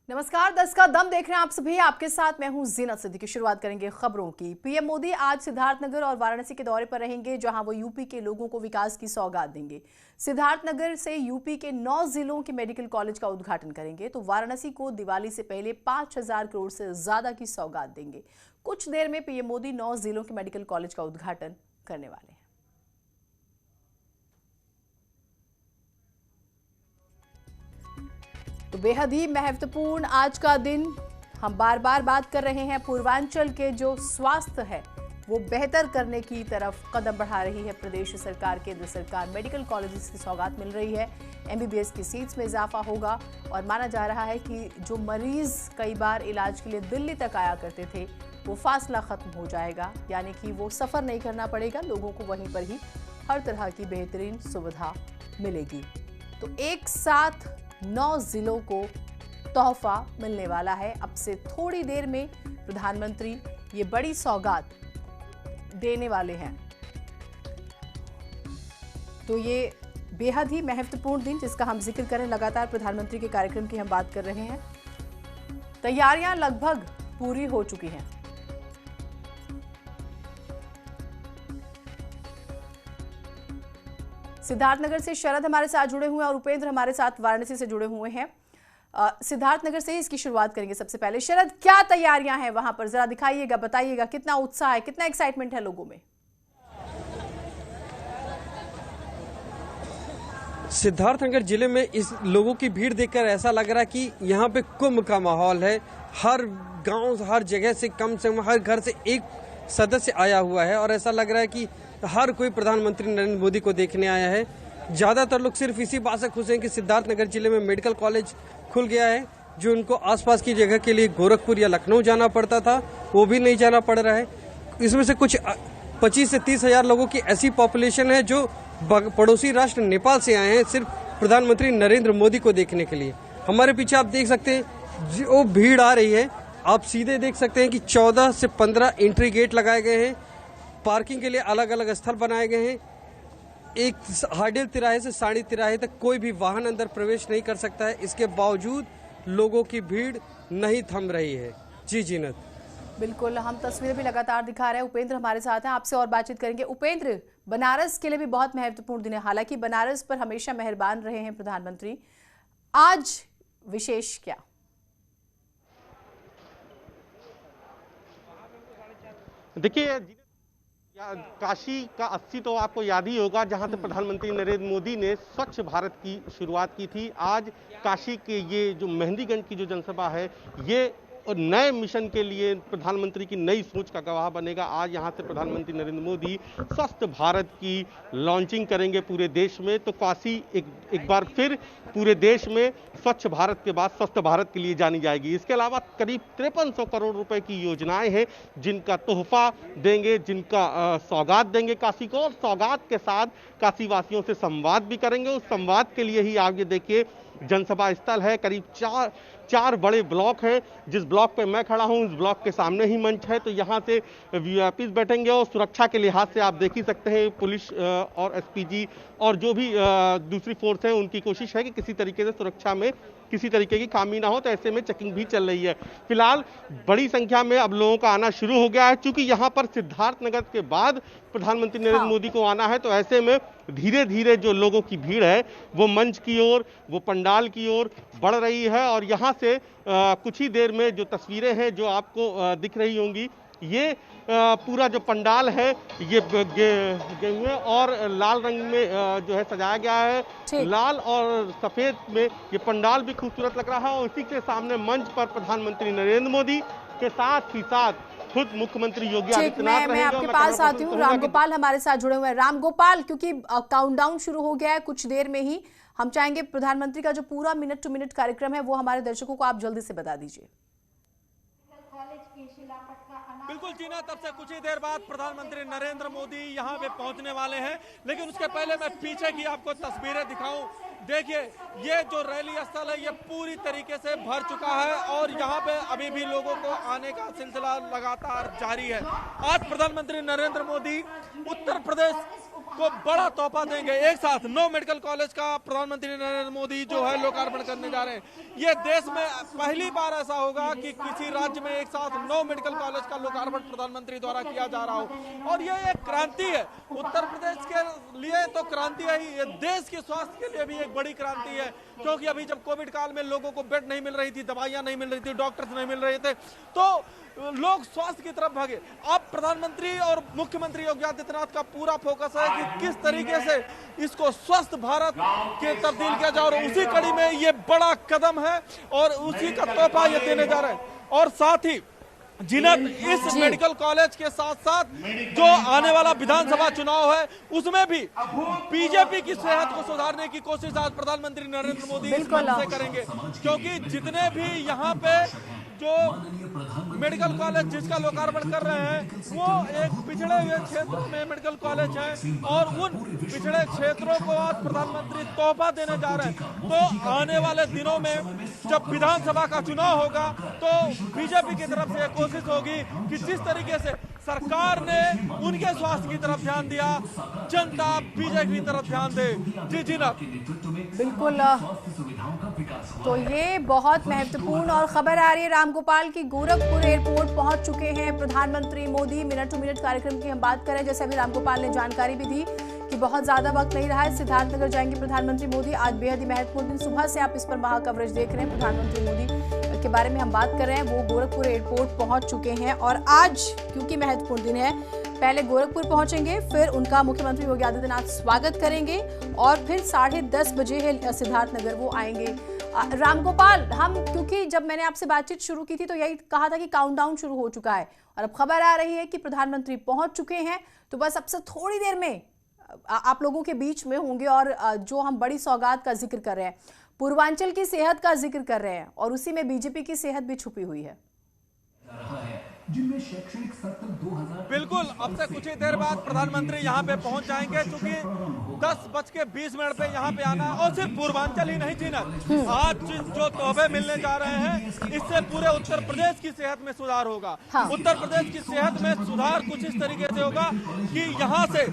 नमस्कार, 10 का दम देख रहे हैं आप सभी। आपके साथ मैं हूं जीनत सिद्दीकी। शुरुआत करेंगे खबरों की। पीएम मोदी आज सिद्धार्थनगर और वाराणसी के दौरे पर रहेंगे, जहां वो यूपी के लोगों को विकास की सौगात देंगे। सिद्धार्थनगर से यूपी के 9 जिलों के मेडिकल कॉलेज का उद्घाटन करेंगे, तो वाराणसी को दिवाली से पहले 5,000 करोड़ से ज्यादा की सौगात देंगे। कुछ देर में पीएम मोदी 9 जिलों के मेडिकल कॉलेज का उद्घाटन करने वाले हैं। तो बेहद ही महत्वपूर्ण आज का दिन। हम बार बार बात कर रहे हैं, पूर्वांचल के जो स्वास्थ्य है वो बेहतर करने की तरफ कदम बढ़ा रही है प्रदेश सरकार। केंद्र सरकार मेडिकल कॉलेजेस की सौगात मिल रही है, एमबीबीएस की सीट्स में इजाफा होगा और माना जा रहा है कि जो मरीज कई बार इलाज के लिए दिल्ली तक आया करते थे वो फासला खत्म हो जाएगा, यानी कि वो सफर नहीं करना पड़ेगा, लोगों को वहीं पर ही हर तरह की बेहतरीन सुविधा मिलेगी। तो एक साथ 9 जिलों को तोहफा मिलने वाला है। अब से थोड़ी देर में प्रधानमंत्री ये बड़ी सौगात देने वाले हैं। तो ये बेहद ही महत्वपूर्ण दिन जिसका हम जिक्र करें, लगातार प्रधानमंत्री के कार्यक्रम की हम बात कर रहे हैं। तैयारियां लगभग पूरी हो चुकी हैं। सिद्धार्थनगर से शरद हमारे साथ जुड़े हुए हैं और उपेंद्र हमारे साथ वाराणसी से जुड़े हुए हैं। सिद्धार्थनगर से ही इसकी शुरुआत करेंगे। सबसे पहले शरद, क्या तैयारियां हैं वहां पर, जरा दिखाइएगा, बताइएगा कितना उत्साह है, कितना एक्साइटमेंट है लोगों में। सिद्धार्थनगर जिले में इस लोगों की भीड़ देखकर ऐसा लग रहा है कि यहाँ पे कुंभ का माहौल है। हर गांव, हर जगह से कम हर घर से एक सदस्य आया हुआ है और ऐसा लग रहा है कि हर कोई प्रधानमंत्री नरेंद्र मोदी को देखने आया है। ज़्यादातर लोग सिर्फ इसी बात से खुश हैं कि सिद्धार्थनगर जिले में मेडिकल कॉलेज खुल गया है। जो उनको आसपास की जगह के लिए गोरखपुर या लखनऊ जाना पड़ता था, वो भी नहीं जाना पड़ रहा है। इसमें से कुछ 25 से 30 हजार लोगों की ऐसी पॉपुलेशन है जो पड़ोसी राष्ट्र नेपाल से आए हैं सिर्फ प्रधानमंत्री नरेंद्र मोदी को देखने के लिए। हमारे पीछे आप देख सकते हैं वो भीड़ आ रही है। आप सीधे देख सकते हैं कि 14 से 15 एंट्री गेट लगाए गए हैं। पार्किंग के लिए अलग अलग स्थल बनाए गए हैं। एक हार्डिल तिराहे से साड़ी तिराहे तक कोई भी वाहन अंदर प्रवेश नहीं कर सकता है। इसके बावजूद लोगों की भीड़ नहीं थम रही है। जी जीनत, बिल्कुल, हम तस्वीरें भी लगातार दिखा रहे हैं। उपेंद्र हमारे साथ हैं, आपसे और बातचीत करेंगे। उपेंद्र, बनारस के लिए भी बहुत महत्वपूर्ण दिन है। हालांकि बनारस पर हमेशा मेहरबान रहे हैं प्रधानमंत्री, आज विशेष क्या? देखिए, काशी का 80 तो आपको याद ही होगा, जहां से प्रधानमंत्री नरेंद्र मोदी ने स्वच्छ भारत की शुरुआत की थी। आज काशी के ये जो मेहंदीगंज की जो जनसभा है, ये और नए मिशन के लिए प्रधानमंत्री की नई सोच का गवाह बनेगा। आज यहां से प्रधानमंत्री नरेंद्र मोदी स्वस्थ भारत की लॉन्चिंग करेंगे पूरे देश में। तो काशी एक बार फिर पूरे देश में स्वच्छ भारत के बाद स्वस्थ भारत के लिए जानी जाएगी। इसके अलावा करीब 5300 करोड़ रुपए की योजनाएं हैं जिनका तोहफा देंगे, जिनका सौगात देंगे काशी को, और सौगात के साथ काशी वासियों से संवाद भी करेंगे। उस संवाद के लिए ही आप ये देखिए जनसभा स्थल है। करीब चार बड़े ब्लॉक हैं। जिस ब्लॉक पे मैं खड़ा हूं, उस ब्लॉक के सामने ही मंच है। तो यहाँ से वीआईपीज बैठेंगे और सुरक्षा के लिहाज से आप देख ही सकते हैं पुलिस और एसपीजी और जो भी दूसरी फोर्स है, उनकी कोशिश है कि किसी तरीके से सुरक्षा में किसी तरीके की खामी ना हो। तो ऐसे में चेकिंग भी चल रही है। फिलहाल बड़ी संख्या में अब लोगों का आना शुरू हो गया है। चूंकि यहाँ पर सिद्धार्थनगर के बाद प्रधानमंत्री नरेंद्र मोदी को आना है, तो ऐसे में धीरे धीरे जो लोगों की भीड़ है वो मंच की ओर, वो पंडाल की ओर बढ़ रही है। और यहाँ से कुछ ही देर में जो तस्वीरें हैं जो आपको दिख रही होंगी, ये पूरा जो पंडाल है ये गेहुए और लाल रंग में जो है सजाया गया है। लाल और सफेद में ये पंडाल भी खूबसूरत लग रहा है। और इसी के सामने मंच पर प्रधानमंत्री नरेंद्र मोदी के साथ ही साथ खुद मुख्यमंत्री योगी आदित्यनाथ रहेंगे। मैं आपके पास आती हूँ। रामगोपाल हमारे साथ जुड़े हुए हैं। रामगोपाल, क्योंकि काउंटडाउन शुरू हो गया है कुछ देर में ही, हम चाहेंगे प्रधानमंत्री का जो पूरा मिनट टू मिनट कार्यक्रम है वो हमारे दर्शकों को आप जल्दी से बता दीजिए। बिल्कुल जीना, तब से कुछ ही देर बाद प्रधानमंत्री नरेंद्र मोदी यहां पे पहुंचने वाले हैं। लेकिन उसके पहले मैं पीछे की आपको तस्वीरें दिखाऊं। देखिए ये जो रैली स्थल है ये पूरी तरीके से भर चुका है और यहाँ पे अभी भी लोगों को आने का सिलसिला लगातार जारी है। आज प्रधानमंत्री नरेंद्र मोदी उत्तर प्रदेश को बड़ा तोहफा देंगे। एक साथ 9 मेडिकल कॉलेज का प्रधानमंत्री नरेंद्र मोदी जो है लोकार्पण करने जा रहे हैं। ये देश में पहली बार ऐसा होगा कि किसी राज्य में एक साथ 9 मेडिकल कॉलेज का लोकार्पण प्रधानमंत्री द्वारा किया जा रहा हो और ये एक क्रांति है। उत्तर प्रदेश के लिए तो क्रांति है ही, ये देश के स्वास्थ्य के लिए भी एक बड़ी क्रांति है, क्योंकि अभी जब कोविड काल में लोगों को बेड नहीं मिल रही थी, दवाइयां नहीं मिल रही थी, डॉक्टर्स नहीं मिल रहे थे, तो लोग स्वास्थ्य की तरफ भागे। अब प्रधानमंत्री और मुख्यमंत्री योगी आदित्यनाथ का पूरा फोकस है कि किस तरीके से इसको स्वस्थ भारत के तब्दील किया जाए और उसी कड़ी में ये बड़ा कदम है और उसी का तोहफा ये देने जा रहे हैं। और साथ ही जिन्हें इस मेडिकल कॉलेज के साथ साथ जो आने वाला विधानसभा चुनाव है उसमें भी बीजेपी की सेहत को सुधारने की कोशिश आज प्रधानमंत्री नरेंद्र मोदी इस मंच से करेंगे, क्योंकि जितने भी यहाँ पे जो मेडिकल कॉलेज जिसका लोकार्पण कर रहे हैं वो एक पिछड़े हुए क्षेत्र में मेडिकल कॉलेज है और उन पिछड़े क्षेत्रों को आज प्रधानमंत्री तोहफा देने जा रहे हैं। तो आने वाले दिनों में जब विधानसभा का चुनाव होगा तो बीजेपी की तरफ से कोशिश होगी कि जिस तरीके से सरकार ने उनके स्वास्थ्य की तरफ ध्यान दिया, जनता बीजेपी की तरफ ध्यान दे। जी जी ना बिल्कुल। तो ये बहुत महत्वपूर्ण और खबर आ रही है रामगोपाल की गोरखपुर एयरपोर्ट पहुंच चुके हैं प्रधानमंत्री मोदी। मिनट टू मिनट कार्यक्रम की हम बात करें, जैसे अभी रामगोपाल ने जानकारी भी दी कि बहुत ज्यादा वक्त नहीं रहा है, सिद्धार्थनगर जाएंगे प्रधानमंत्री मोदी। आज बेहद ही महत्वपूर्ण दिन, सुबह से आप इस पर महा कवरेज देख रहे हैं। प्रधानमंत्री मोदी के बारे में हम बात कर रहे हैं, वो गोरखपुर एयरपोर्ट पहुंच चुके हैं और आज क्योंकि महत्वपूर्ण दिन है, पहले गोरखपुर पहुंचेंगे, फिर उनका मुख्यमंत्री योगी आदित्यनाथ स्वागत करेंगे और फिर 10:30 बजे है सिद्धार्थनगर वो आएंगे। रामगोपाल, हम क्योंकि जब मैंने आपसे बातचीत शुरू की थी तो यही कहा था कि काउंटडाउन शुरू हो चुका है और अब खबर आ रही है कि प्रधानमंत्री पहुंच चुके हैं, तो बस अब से थोड़ी देर में आप लोगों के बीच में होंगे और जो हम बड़ी सौगात का जिक्र कर रहे हैं, पूर्वांचल की सेहत का जिक्र कर रहे हैं और उसी में बीजेपी की सेहत भी छुपी हुई है। जिनमें शैक्षणिक सत्र 2000 बिल्कुल अब से कुछ ही देर बाद प्रधानमंत्री यहाँ पे पहुंच जाएंगे, क्योंकि 10:20 पे यहाँ पे आना है और सिर्फ पूर्वांचल ही नहीं जीना, आज जो तोहफे मिलने जा रहे हैं इससे पूरे उत्तर प्रदेश की सेहत में सुधार होगा। उत्तर प्रदेश की सेहत में सुधार कुछ इस तरीके से होगा कि यहाँ से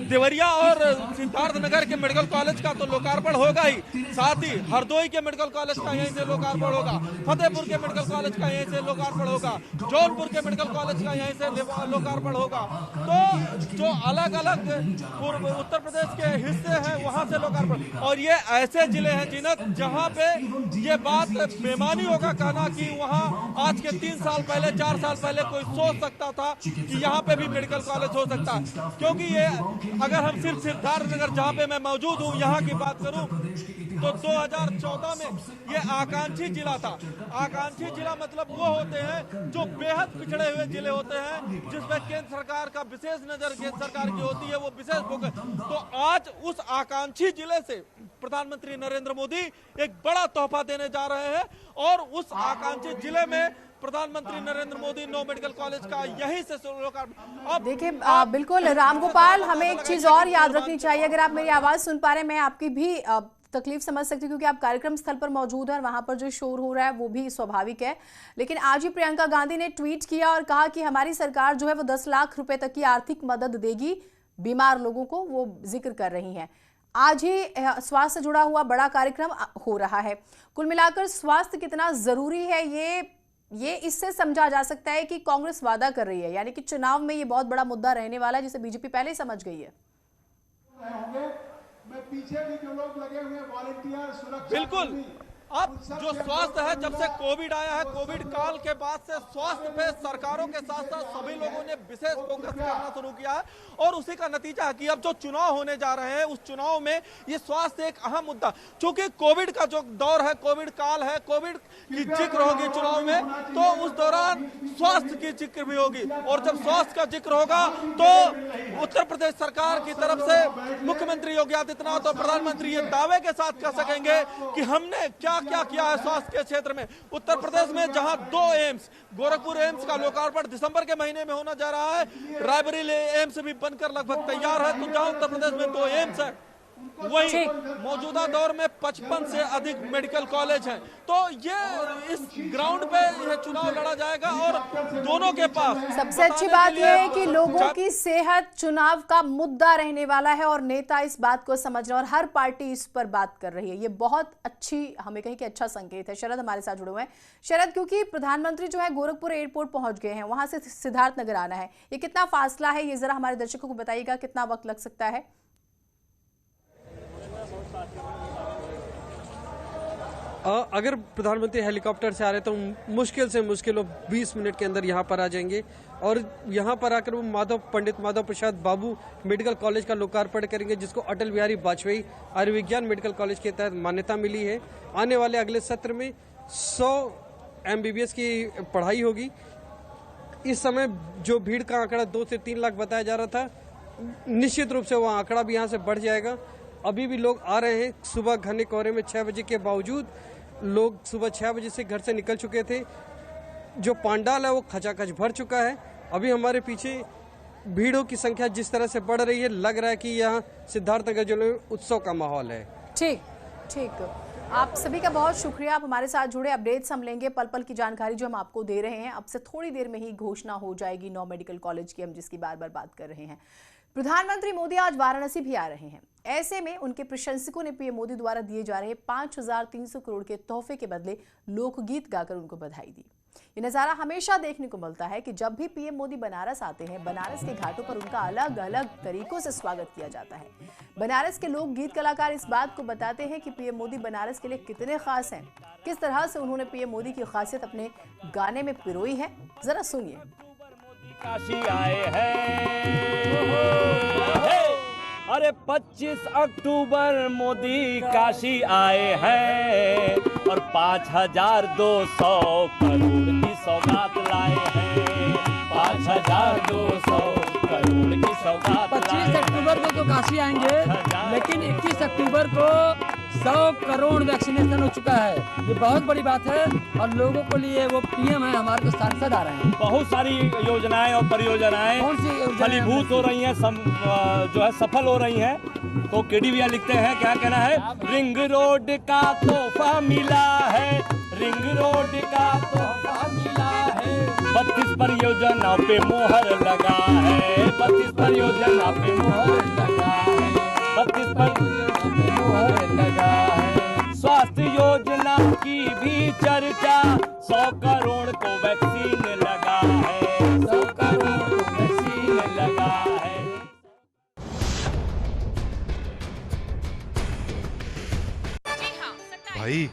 देवरिया और सिद्धार्थनगर के मेडिकल कॉलेज का तो लोकार्पण होगा ही, साथ ही हरदोई के मेडिकल कॉलेज का यहीं से लोकार्पण होगा, फतेहपुर के मेडिकल कॉलेज का यहीं से लोकार्पण होगा, जौनपुर के मेडिकल कॉलेज का यहीं से लोकार्पण होगा। तो जो अलग अलग उत्तर प्रदेश के हिस्से हैं वहां से लोकार्पण, और ये ऐसे जिले हैं जिन्हें जहां पे ये बात बेमानी होगा कहना कि वहां आज के 3 साल पहले 4 साल पहले कोई सोच सकता था कि यहाँ पे भी मेडिकल कॉलेज हो सकता है, क्योंकि ये अगर हम सिर्फ सिद्धार्थनगर जहाँ पे मैं मौजूद हूँ यहाँ की बात करूँ तो 2014 में ये आकांक्षी जिला था। आकांक्षी जिला मतलब वो होते हैं जो बेहद पिछड़े हुए जिले होते हैं जिसमें केंद्र सरकार का विशेष नजर केंद्र सरकार की होती है, वो विशेष फोकस। तो आज उस आकांक्षी जिले से प्रधानमंत्री नरेंद्र मोदी एक बड़ा तोहफा देने जा रहे हैं और उस आकांक्षी जिले में प्रधानमंत्री नरेंद्र मोदी 9 मेडिकल कॉलेज का यहीं से लोकार्पण। अब देखिए बिल्कुल रामगोपाल, हमें एक चीज और याद रखनी चाहिए, अगर आप मेरी आवाज सुन पा रहे हैं, मैं आपकी भी तकलीफ समझ सकती हूँ क्योंकि आप कार्यक्रम स्थल पर मौजूद हैं और वहां पर जो शोर हो रहा है वो भी स्वाभाविक है, लेकिन आज ही प्रियंका गांधी ने ट्वीट किया और कहा कि हमारी सरकार जो है वो 10 लाख रुपए तक की आर्थिक मदद देगी बीमार लोगों को, वो जिक्र कर रही हैं। आज ही स्वास्थ्य से जुड़ा हुआ बड़ा कार्यक्रम हो रहा है। कुल मिलाकर स्वास्थ्य कितना जरूरी है ये इससे समझा जा सकता है कि कांग्रेस वादा कर रही है, यानी कि चुनाव में ये बहुत बड़ा मुद्दा रहने वाला है जिसे बीजेपी पहले ही समझ गई है। मैं पीछे भी जो लोग लगे हुए वॉलंटियर सुरक्षा, बिल्कुल अब जो स्वास्थ्य है, जब से कोविड आया है, कोविड काल के बाद से स्वास्थ्य पे सरकारों के साथ साथ सभी लोगों ने विशेष फोकस करना शुरू किया है और उसी का नतीजा है कि अब जो चुनाव होने जा रहे हैं उस चुनाव में ये स्वास्थ्य एक अहम मुद्दा, चूंकि कोविड का जो दौर है, कोविड काल है, कोविड की जिक्र होगी चुनाव में तो उस दौरान स्वास्थ्य की जिक्र भी होगी और जब स्वास्थ्य का जिक्र होगा तो उत्तर प्रदेश सरकार की तरफ से मुख्यमंत्री योगी आदित्यनाथ और प्रधानमंत्री ये दावे के साथ कह सकेंगे कि हमने क्या किया है स्वास्थ्य के क्षेत्र में। उत्तर प्रदेश में जहां 2 एम्स, गोरखपुर एम्स का लोकार्पण दिसंबर के महीने में होना जा रहा है, रायबरेली एम्स भी बनकर लगभग तैयार है, तो जहां उत्तर प्रदेश में 2 एम्स है वहीं मौजूदा दौर में 55 से अधिक मेडिकल कॉलेज हैं। तो ये इस ग्राउंड पे यह चुनाव लड़ा जाएगा और दोनों के पास सबसे अच्छी बात यह है कि लोगों की सेहत चुनाव का मुद्दा रहने वाला है और नेता इस बात को समझ रहे हैं और हर पार्टी इस पर बात कर रही है। ये बहुत अच्छी, हमें कहीं कि अच्छा संकेत है। शरद हमारे साथ जुड़े हुए हैं। शरद, क्योंकि प्रधानमंत्री जो है गोरखपुर एयरपोर्ट पहुंच गए हैं, वहां से सिद्धार्थनगर आना है, ये कितना फासला है, ये जरा हमारे दर्शकों को बताइएगा, कितना वक्त लग सकता है? अगर प्रधानमंत्री हेलीकॉप्टर से आ रहे तो मुश्किल से मुश्किल 20 मिनट के अंदर यहाँ पर आ जाएंगे और यहाँ पर आकर वो पंडित माधव प्रसाद बाबू मेडिकल कॉलेज का लोकार्पण करेंगे, जिसको अटल बिहारी वाजपेयी आयुर्विज्ञान मेडिकल कॉलेज के तहत मान्यता मिली है। आने वाले अगले सत्र में 100 MBBS की पढ़ाई होगी। इस समय जो भीड़ का आंकड़ा 2 से 3 लाख बताया जा रहा था, निश्चित रूप से वो आंकड़ा भी यहाँ से बढ़ जाएगा। अभी भी लोग आ रहे हैं। सुबह घने कोहरे में 6 बजे के बावजूद लोग सुबह 6 बजे से घर से निकल चुके थे। जो पंडाल है वो खचाखच भर चुका है। अभी हमारे पीछे भीड़ों की संख्या जिस तरह से बढ़ रही है, लग रहा है कि यहाँ सिद्धार्थनगर जिले में उत्सव का माहौल है। ठीक। आप सभी का बहुत शुक्रिया, आप हमारे साथ जुड़े। अपडेट्स हम लेंगे, पल पल की जानकारी जो हम आपको दे रहे हैं। अब से थोड़ी देर में ही घोषणा हो जाएगी 9 मेडिकल कॉलेज की, हम जिसकी बार बार बात कर रहे हैं। प्रधानमंत्री मोदी आज वाराणसी भी आ रहे हैं। ऐसे में उनके प्रशंसकों ने पीएम मोदी द्वारा दिए जा रहे 5,300 करोड़ के तोहफे के बदले लोकगीत गाकर उनको बधाई दी। ये नजारा हमेशा देखने को मिलता है कि जब भी पीएम मोदी बनारस आते हैं, बनारस के घाटों पर उनका अलग अलग तरीकों से स्वागत किया जाता है। बनारस के लोक गीत कलाकार इस बात को बताते हैं कि पीएम मोदी बनारस के लिए कितने खास हैं, किस तरह से उन्होंने पीएम मोदी की खासियत अपने गाने में पिरोई है। जरा सुनिए। काशी आए हैं, अरे 25 अक्टूबर मोदी काशी आए हैं और 5,200 करोड़ की सौगात लाए हैं। 5,200 करोड़ की सौगात। 25 अक्टूबर को तो काशी आएंगे, लेकिन 21 अक्टूबर को 100 करोड़ वैक्सीनेशन हो चुका है। ये बहुत बड़ी बात है और लोगों के लिए वो पीएम है, हमारे को सांसद आ रहे हैं। बहुत सारी योजनाएं और परियोजनाएं कौन सी फलीभूत हो रही हैं, जो है सफल हो रही हैं। तो केडीविया लिखते हैं, क्या कहना है? रिंग रोड का तोहफा मिला है, रिंग रोड का तोहफा मिला है। 32 परियोजना पे मोहर लगा है, 32 परियोजना पे मोहर लगा है, 32 परियोजना पे मोहर लगा है। स्वास्थ्य योजना की भी चर्चा, 100 करोड़ को वैक्सीन लगा है, 100 करोड़ को वैक्सीन लगा है। भाई